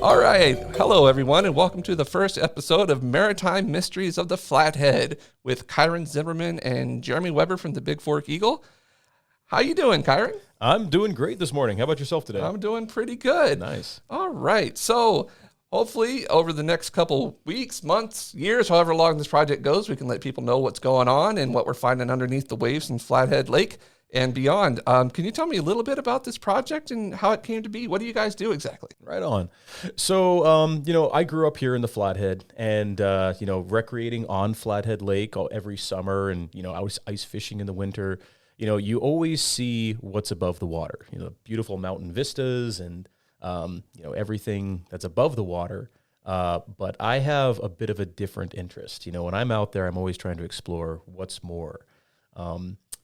All right. Hello, everyone, and welcome to the first episode of Maritime Mysteries of the Flathead with Kyron Zimmerman and Jeremy Weber from the Big Fork Eagle. How you doing, Kyron? I'm doing great this morning. How about yourself today? I'm doing pretty good. Nice. All right. So hopefully over the next couple weeks, months, years, however long this project goes, we can let people know what's going on and what we're finding underneath the waves in Flathead Lake and beyond. Can you tell me a little bit about this project and how it came to be? What do you guys do exactly? Right on. So, I grew up here in the Flathead and, recreating on Flathead Lake every summer. And, I was ice fishing in the winter. You always see what's above the water, beautiful mountain vistas and, everything that's above the water. But I have a bit of a different interest. When I'm out there, I'm always trying to explore what's more.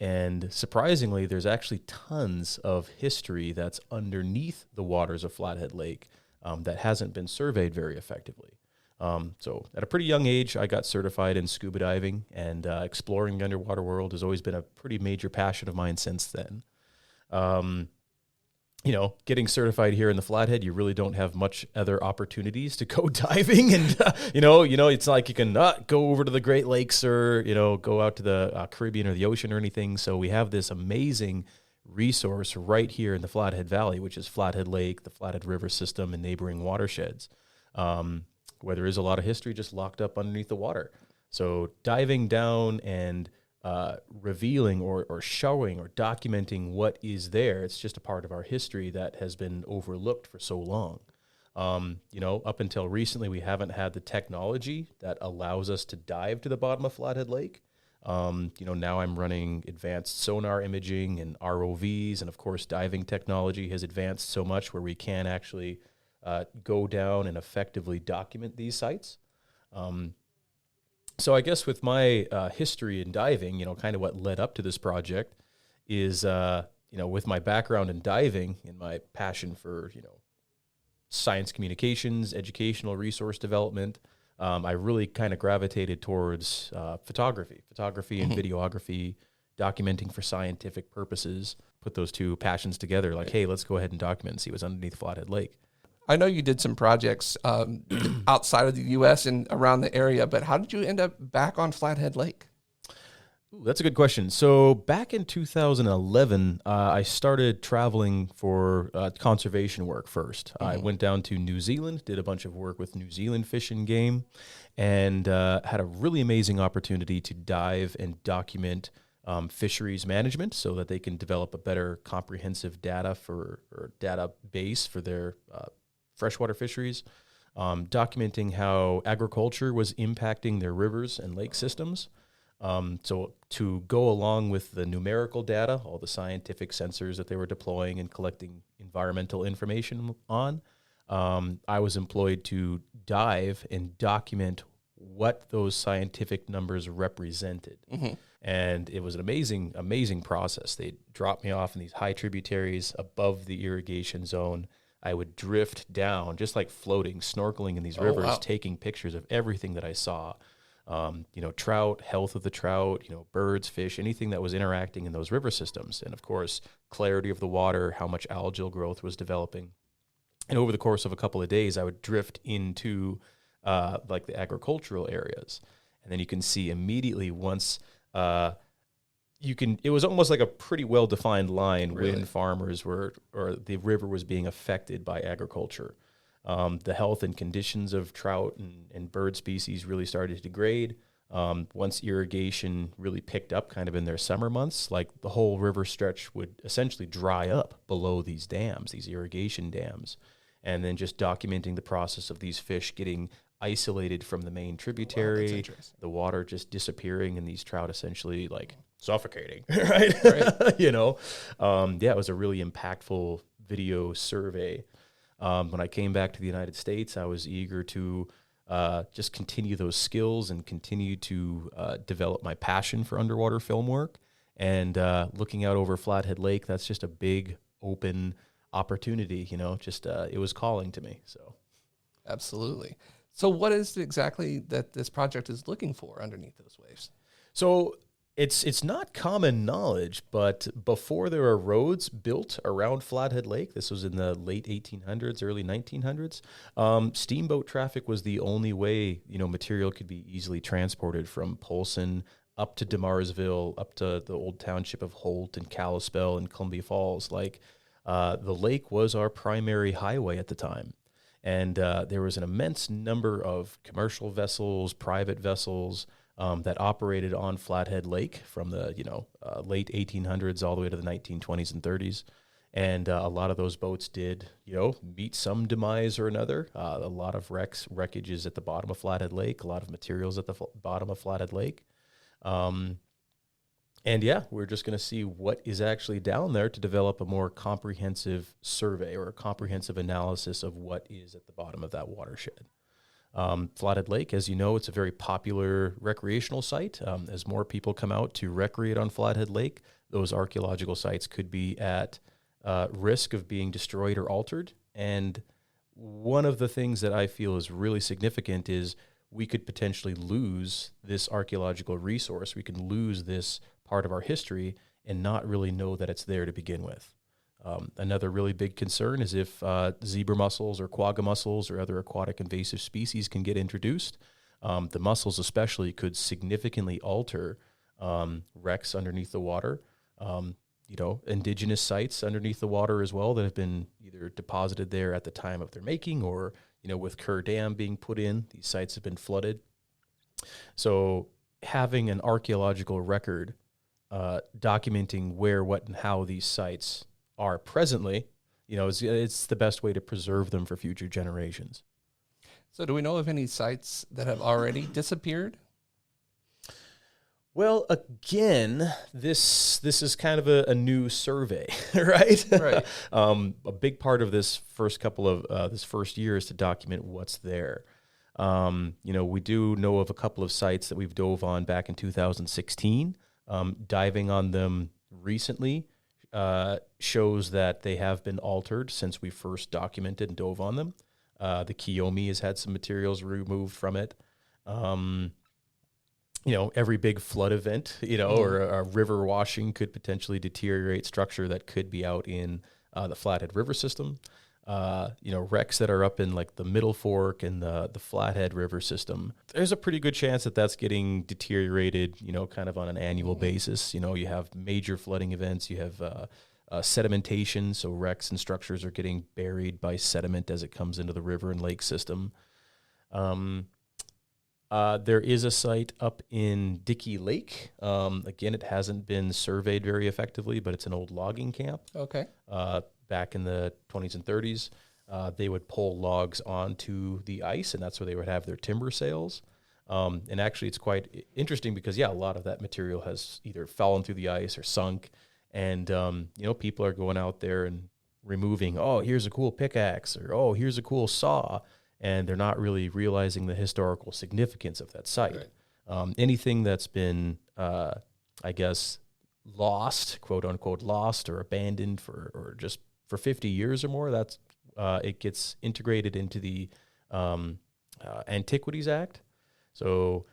And surprisingly, there's actually tons of history that's underneath the waters of Flathead Lake that hasn't been surveyed very effectively. So at a pretty young age, I got certified in scuba diving, and exploring the underwater world has always been a pretty major passion of mine since then. Getting certified here in the Flathead, you really don't have much other opportunities to go diving. And, it's like you can not go over to the Great Lakes or, go out to the Caribbean or the ocean or anything. So we have this amazing resource right here in the Flathead Valley, which is Flathead Lake, the Flathead River system, and neighboring watersheds, where there is a lot of history just locked up underneath the water. So diving down and revealing or showing or documenting what is there. It's just a part of our history that has been overlooked for so long. Up until recently, we haven't had the technology that allows us to dive to the bottom of Flathead Lake. Now I'm running advanced sonar imaging and ROVs, and of course, diving technology has advanced so much where we can actually go down and effectively document these sites. So I guess with my history in diving, kind of what led up to this project is, with my background in diving and my passion for, science communications, educational resource development, I really kind of gravitated towards photography and videography, documenting for scientific purposes, put those two passions together, like, hey, let's go ahead and document and see what's underneath Flathead Lake. I know you did some projects outside of the U.S. and around the area, but how did you end up back on Flathead Lake? Ooh, that's a good question. So back in 2011, I started traveling for conservation work first. I went down to New Zealand, did a bunch of work with New Zealand Fish and Game, and had a really amazing opportunity to dive and document fisheries management so that they can develop a better comprehensive database for their freshwater fisheries, documenting how agriculture was impacting their rivers and lake systems. So to go along with the numerical data, all the scientific sensors that they were deploying and collecting environmental information on, I was employed to dive and document what those scientific numbers represented. And it was an amazing, amazing process. They dropped me off in these high tributaries above the irrigation zone. I would drift down, just like floating, snorkeling in these rivers, taking pictures of everything that I saw. Trout, health of the trout, birds, fish, anything that was interacting in those river systems. And of course, clarity of the water, how much algal growth was developing. And over the course of a couple of days, I would drift into the agricultural areas. And then you can see immediately once it was almost like a pretty well-defined line when farmers or the river was being affected by agriculture. The health and conditions of trout and bird species really started to degrade. Once irrigation really picked up kind of in their summer months, like the whole river stretch would essentially dry up below these dams, these irrigation dams. And then just documenting the process of these fish getting isolated from the main tributary, the water just disappearing, and these trout essentially suffocating, right? It was a really impactful video survey. When I came back to the United States, I was eager to just continue those skills and continue to develop my passion for underwater film work. And looking out over Flathead Lake, that's just a big open opportunity, it was calling to me. So, absolutely. So what is it exactly that this project is looking for underneath those waves? So It's not common knowledge, but before there were roads built around Flathead Lake, this was in the late 1800s, early 1900s, steamboat traffic was the only way, material could be easily transported from Polson up to Demarsville, up to the old township of Holt and Kalispell and Columbia Falls. The lake was our primary highway at the time. And there was an immense number of commercial vessels, private vessels, that operated on Flathead Lake from the late 1800s all the way to the 1920s and 30s, and a lot of those boats did meet some demise or another. A lot of wreckages at the bottom of Flathead Lake, a lot of materials at the bottom of Flathead Lake, and we're just going to see what is actually down there to develop a more comprehensive survey or a comprehensive analysis of what is at the bottom of that watershed. Flathead Lake, as you know, it's a very popular recreational site. As more people come out to recreate on Flathead Lake, those archaeological sites could be at risk of being destroyed or altered. And one of the things that I feel is really significant is we could potentially lose this archaeological resource. We can lose this part of our history and not really know that it's there to begin with. Another really big concern is if zebra mussels or quagga mussels or other aquatic invasive species can get introduced. The mussels especially could significantly alter wrecks underneath the water. Indigenous sites underneath the water as well that have been either deposited there at the time of their making or, with Kerr Dam being put in, these sites have been flooded. So having an archaeological record documenting where, what, and how these sites are presently, it's the best way to preserve them for future generations. So do we know of any sites that have already disappeared? Well, again, this is kind of a new survey, right? Right. A big part of this first year is to document what's there. We do know of a couple of sites that we've dove on back in 2016. Diving on them recently shows that they have been altered since we first documented and dove on them. The Kiyomi has had some materials removed from it. Every big flood event, or a river washing could potentially deteriorate structure that could be out in the Flathead River system. Wrecks that are up in like the Middle Fork and the Flathead River system, there's a pretty good chance that that's getting deteriorated, kind of on an annual basis. You have major flooding events, you have sedimentation, so wrecks and structures are getting buried by sediment as it comes into the river and lake system. There is a site up in Dickey Lake. Again, it hasn't been surveyed very effectively, but it's an old logging camp. Okay. Back in the 20s and 30s, they would pull logs onto the ice, and that's where they would have their timber sales. And actually, it's quite interesting because, a lot of that material has either fallen through the ice or sunk. And, people are going out there and removing, oh, here's a cool pickaxe, or, oh, here's a cool saw. And they're not really realizing the historical significance of that site. Right. Anything that's been, lost, quote unquote, lost or abandoned for 50 years or more, that's it gets integrated into the Antiquities Act. So,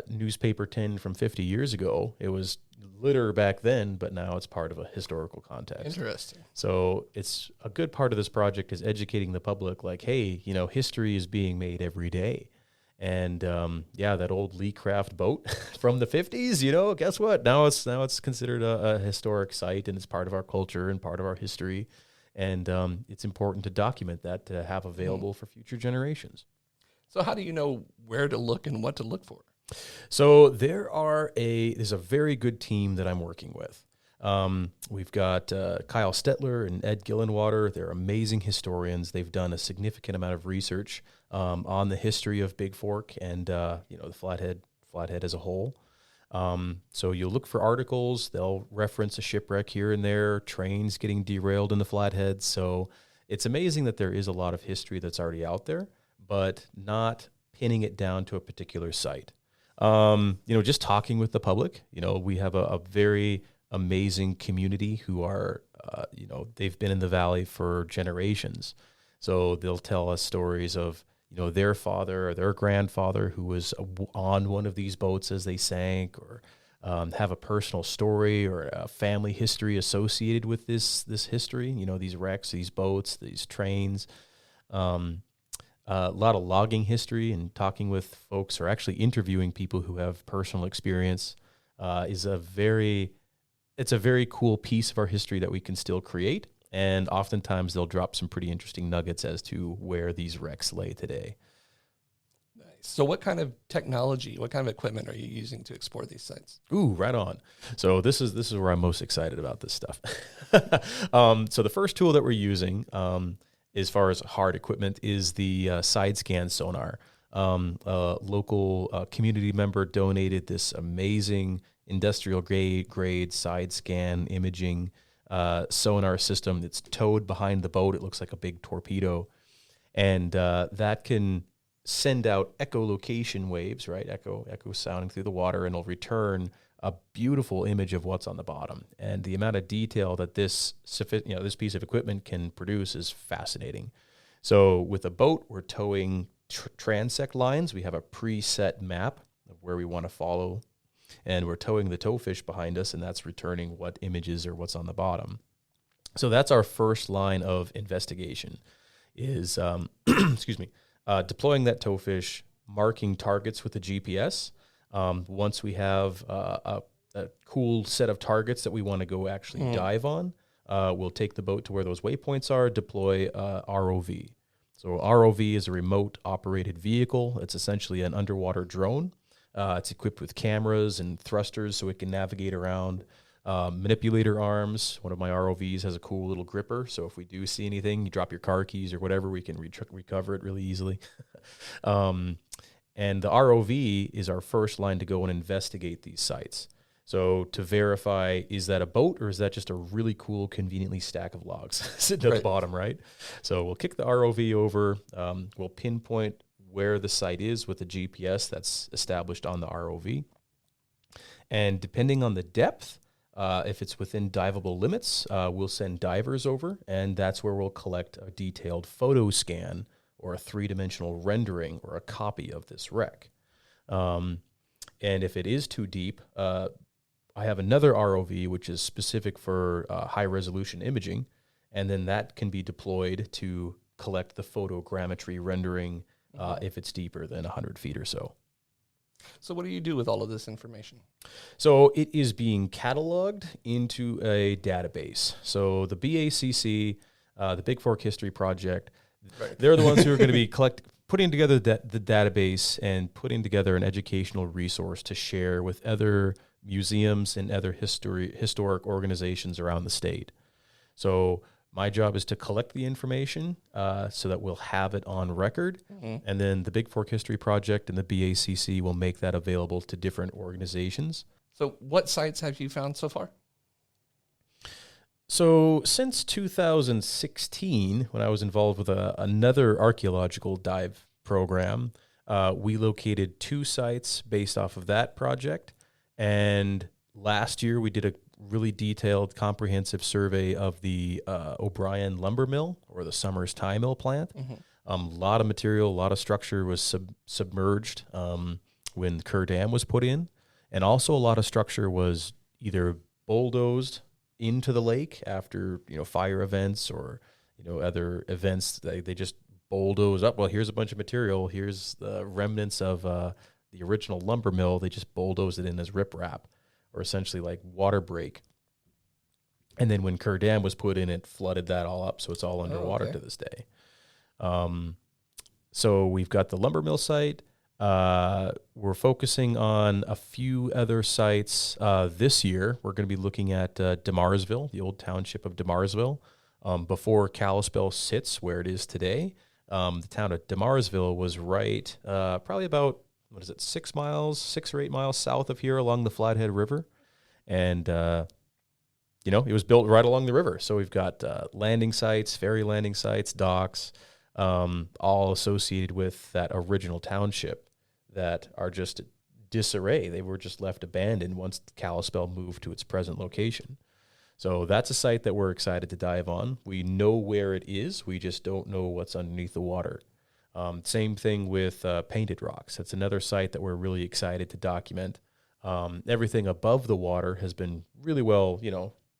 newspaper tin from 50 years ago, it was litter back then, but now it's part of a historical context. Interesting. So it's a good part of this project is educating the public, like, hey, history is being made every day. And that old Lee Craft boat from the 50s, guess what? Now it's considered a historic site, and it's part of our culture and part of our history. And it's important to document that to have available for future generations. So how do you know where to look and what to look for? So there's a very good team that I'm working with. We've got Kyle Stetler and Ed Gillenwater. They're amazing historians. They've done a significant amount of research on the history of Big Fork and the Flathead as a whole. So you'll look for articles. They'll reference a shipwreck here and there, trains getting derailed in the Flathead. So it's amazing that there is a lot of history that's already out there, but not pinning it down to a particular site. Just talking with the public, we have a very amazing community who are, they've been in the valley for generations. So they'll tell us stories of, their father or their grandfather who was on one of these boats as they sank, or have a personal story or a family history associated with this history. These wrecks, these boats, these trains. A lot of logging history and talking with folks, or actually interviewing people who have personal experience, is a very cool piece of our history that we can still create. And oftentimes they'll drop some pretty interesting nuggets as to where these wrecks lay today. Nice. So what kind of technology, what kind of equipment are you using to explore these sites? Ooh, right on. So this is where I'm most excited about this stuff. So the first tool that we're using, as far as hard equipment, is the side scan sonar. A local community member donated this amazing industrial grade side scan imaging sonar system that's towed behind the boat. It looks like a big torpedo, and that can send out echolocation waves, right? Echo sounding through the water, and it'll return a beautiful image of what's on the bottom. And the amount of detail that this piece of equipment can produce is fascinating. So with a boat, we're towing transect lines. We have a preset map of where we want to follow, and we're towing the towfish behind us, and that's returning what images or what's on the bottom. So that's our first line of investigation is, deploying that towfish, marking targets with the GPS. Once we have a cool set of targets that we want to go actually dive on, we'll take the boat to where those waypoints are, deploy ROV. So ROV is a remote operated vehicle. It's essentially an underwater drone. It's equipped with cameras and thrusters so it can navigate around. Manipulator arms. One of my ROVs has a cool little gripper, so if we do see anything, you drop your car keys or whatever, we can recover it really easily. And the ROV is our first line to go and investigate these sites. So to verify, is that a boat or is that just a really cool, conveniently stack of logs sitting at the bottom, right? So we'll kick the ROV over. We'll pinpoint where the site is with the GPS that's established on the ROV. And depending on the depth, if it's within diveable limits, we'll send divers over, and that's where we'll collect a detailed photo scan or a three-dimensional rendering or a copy of this wreck. And if it is too deep, I have another ROV which is specific for high-resolution imaging, and then that can be deployed to collect the photogrammetry rendering if it's deeper than 100 feet or so. So what do you do with all of this information? So it is being cataloged into a database. So the BACC, the Big Fork History Project, they're the ones who are going to be putting together the database and putting together an educational resource to share with other museums and other historic organizations around the state. So my job is to collect the information so that we'll have it on record. Mm-hmm. And then the Big Fork History Project and the BACC will make that available to different organizations. So what sites have you found so far? So since 2016, when I was involved with another archaeological dive program, we located 2 sites based off of that project. And last year we did a really detailed, comprehensive survey of the O'Brien lumber mill, or the Summers tie mill plant. Mm-hmm. A lot of material, a lot of structure was submerged when the Kerr Dam was put in. And also a lot of structure was either bulldozed into the lake after, fire events or, other events. They just bulldoze up. Well, here's a bunch of material. Here's the remnants of the original lumber mill. They just bulldozed it in as riprap, or essentially like water break. And then when Kerr Dam was put in, it flooded that all up, so it's all underwater to this day. So we've got the lumber mill site. We're focusing on a few other sites this year. We're going to be looking at Damarsville, the old township of Damarsville, before Kalispell sits where it is today. The town of Damarsville was right, probably about 6 or 8 miles south of here along the Flathead River. And, it was built right along the river. So we've got landing sites, ferry landing sites, docks, all associated with that original township that are just disarray. They were just left abandoned once Kalispell moved to its present location. So that's a site that we're excited to dive on. We know where it is. We just don't know what's underneath the water. Same thing with Painted Rocks. That's another site that we're really excited to document. Everything above the water has been really well,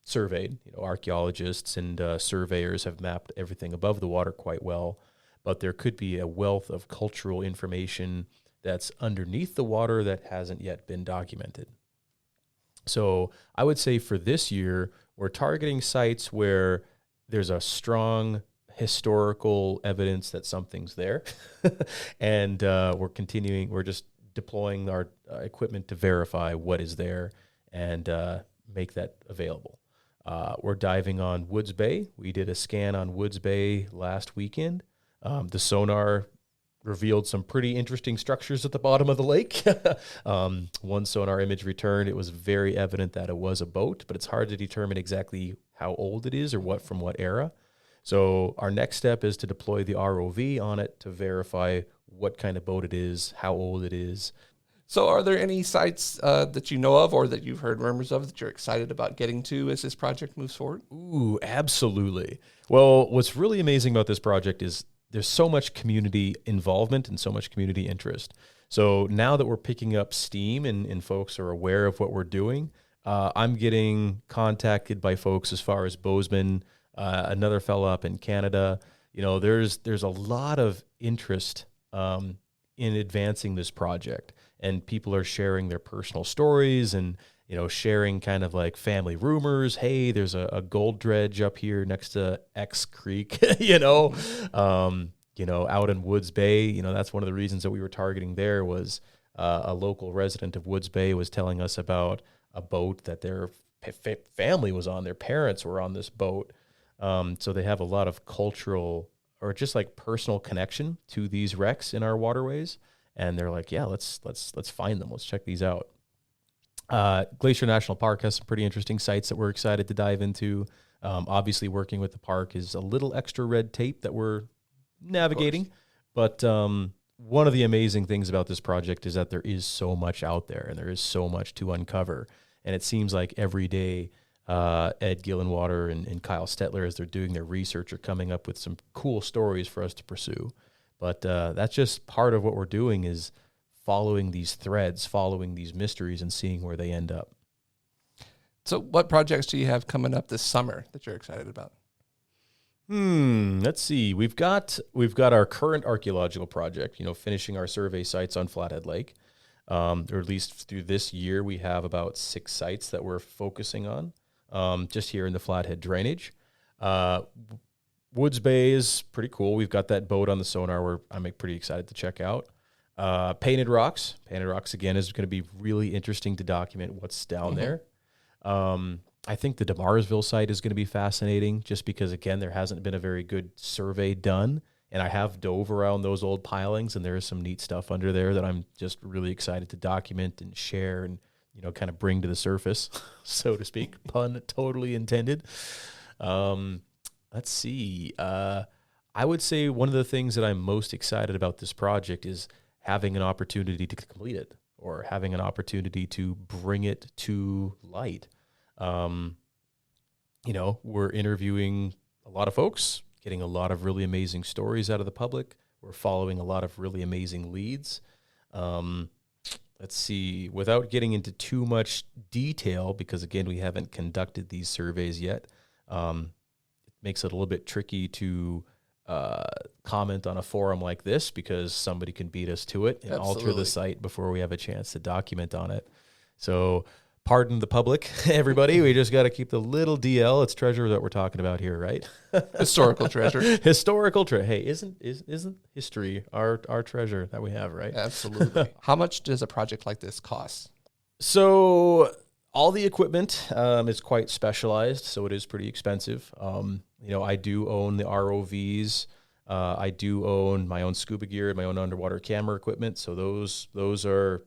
surveyed. Archaeologists and surveyors have mapped everything above the water quite well, but there could be a wealth of cultural information that's underneath the water that hasn't yet been documented. So I would say for this year, we're targeting sites where there's a strong historical evidence that something's there. And we're just deploying our equipment to verify what is there and make that available. We're diving on Woods Bay. We did a scan on Woods Bay last weekend. The sonar revealed some pretty interesting structures at the bottom of the lake. One sonar image returned. It was very evident that it was a boat, but it's hard to determine exactly how old it is or from what era. So our next step is to deploy the ROV on it to verify what kind of boat it is, how old it is. So are there any sites that you know of or that you've heard rumors of that you're excited about getting to as this project moves forward? Ooh, absolutely. Well, what's really amazing about this project is there's so much community involvement and so much community interest. So now that we're picking up steam and folks are aware of what we're doing, I'm getting contacted by folks as far as Bozeman, another fellow up in Canada. There's a lot of interest in advancing this project, and people are sharing their personal stories and sharing kind of like family rumors. Hey, there's a gold dredge up here next to X Creek, out in Woods Bay. That's one of the reasons that we were targeting there was a local resident of Woods Bay was telling us about a boat that their family was on. Their parents were on this boat. So they have a lot of cultural or just like personal connection to these wrecks in our waterways. And they're like, yeah, let's find them. Let's check these out. Glacier National Park has some pretty interesting sites that we're excited to dive into. Obviously, working with the park is a little extra red tape that we're navigating. But one of the amazing things about this project is that there is so much out there and there is so much to uncover. And it seems like every day, Ed Gillenwater and Kyle Stetler, as they're doing their research, are coming up with some cool stories for us to pursue. But that's just part of what we're doing is following these threads, following these mysteries, and seeing where they end up. So what projects do you have coming up this summer that you're excited about? Let's see. We've got our current archaeological project, finishing our survey sites on Flathead Lake. Or at least through this year, we have about 6 sites that we're focusing on, just here in the Flathead drainage. Woods Bay is pretty cool. We've got that boat on the sonar where I'm pretty excited to check out. Painted Rocks. Painted Rocks, again, is going to be really interesting to document what's down there. I think the DeMarsville site is going to be fascinating just because, again, there hasn't been a very good survey done. And I have dove around those old pilings, and there is some neat stuff under there that I'm just really excited to document and share and, kind of bring to the surface, so to speak. Pun totally intended. Let's see. I would say one of the things that I'm most excited about this project is having an opportunity to complete it or having an opportunity to bring it to light. We're interviewing a lot of folks, getting a lot of really amazing stories out of the public. We're following a lot of really amazing leads. Let's see, without getting into too much detail, because again, we haven't conducted these surveys yet. It makes it a little bit tricky to comment on a forum like this because somebody can beat us to it and alter the site before we have a chance to document on it. So pardon the public, everybody. We just got to keep the little DL. It's treasure that we're talking about here, right? Historical treasure. Historical treasure. Hey, isn't history our treasure that we have, right? Absolutely. How much does a project like this cost? So all the equipment is quite specialized, so it is pretty expensive. I do own the ROVs. I do own my own scuba gear and my own underwater camera equipment. So those are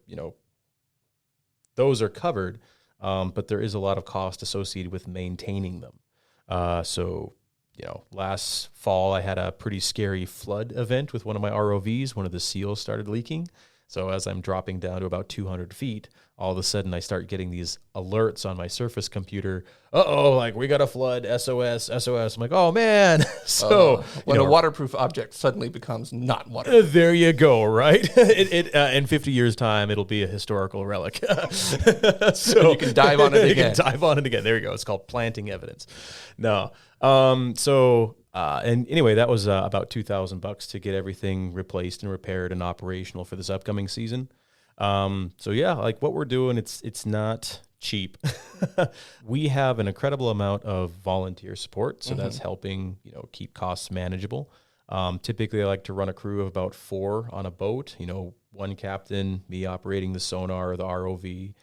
covered, but there is a lot of cost associated with maintaining them. Last fall I had a pretty scary flood event with one of my ROVs. One of the seals started leaking. So as I'm dropping down to about 200 feet, all of a sudden I start getting these alerts on my surface computer. Like we got a flood, SOS, SOS. I'm like, oh man. So when a waterproof object suddenly becomes not waterproof. There you go, right? In 50 years' time, it'll be a historical relic. So you can dive on it again. You can dive on it again. There you go. It's called planting evidence. No. And anyway, that was about $2,000 to get everything replaced and repaired and operational for this upcoming season. So yeah, like what we're doing, it's not cheap. We have an incredible amount of volunteer support, so that's helping, keep costs manageable. Typically I like to run a crew of about 4 on a boat, one captain, me operating the sonar or the ROV,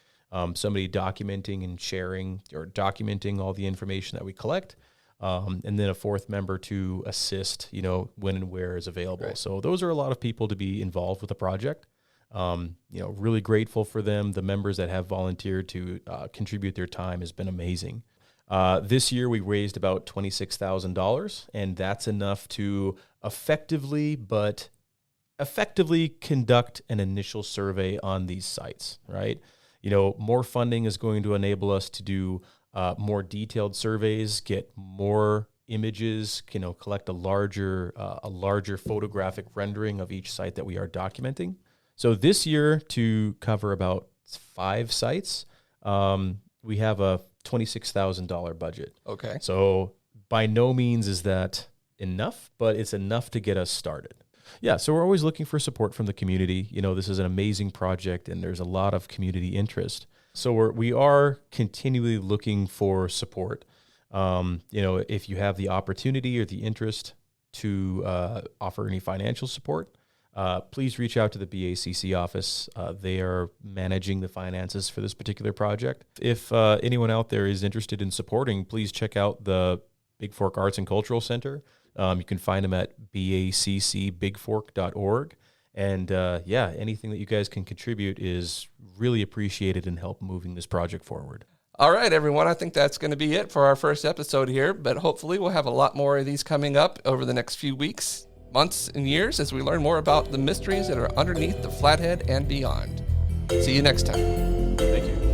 somebody documenting and sharing or documenting all the information that we collect. And then a 4th member to assist, when and where is available. Right. So those are a lot of people to be involved with the project. Really grateful for them. The members that have volunteered to contribute their time has been amazing. This year we raised about $26,000, and that's enough to effectively conduct an initial survey on these sites, right? More funding is going to enable us to do more detailed surveys, get more images, collect a larger photographic rendering of each site that we are documenting. So this year, to cover about 5 sites, we have a $26,000 budget. Okay. So by no means is that enough, but it's enough to get us started. Yeah, so we're always looking for support from the community. This is an amazing project, and there's a lot of community interest. So we are continually looking for support. If you have the opportunity or the interest to offer any financial support, please reach out to the BACC office. They are managing the finances for this particular project. If anyone out there is interested in supporting, please check out the Big Fork Arts and Cultural Center. You can find them at baccbigfork.org. And anything that you guys can contribute is really appreciated and help moving this project forward. All right, everyone. I think that's going to be it for our first episode here, but hopefully we'll have a lot more of these coming up over the next few weeks, months, and years as we learn more about the mysteries that are underneath the Flathead and beyond. See you next time. Thank you.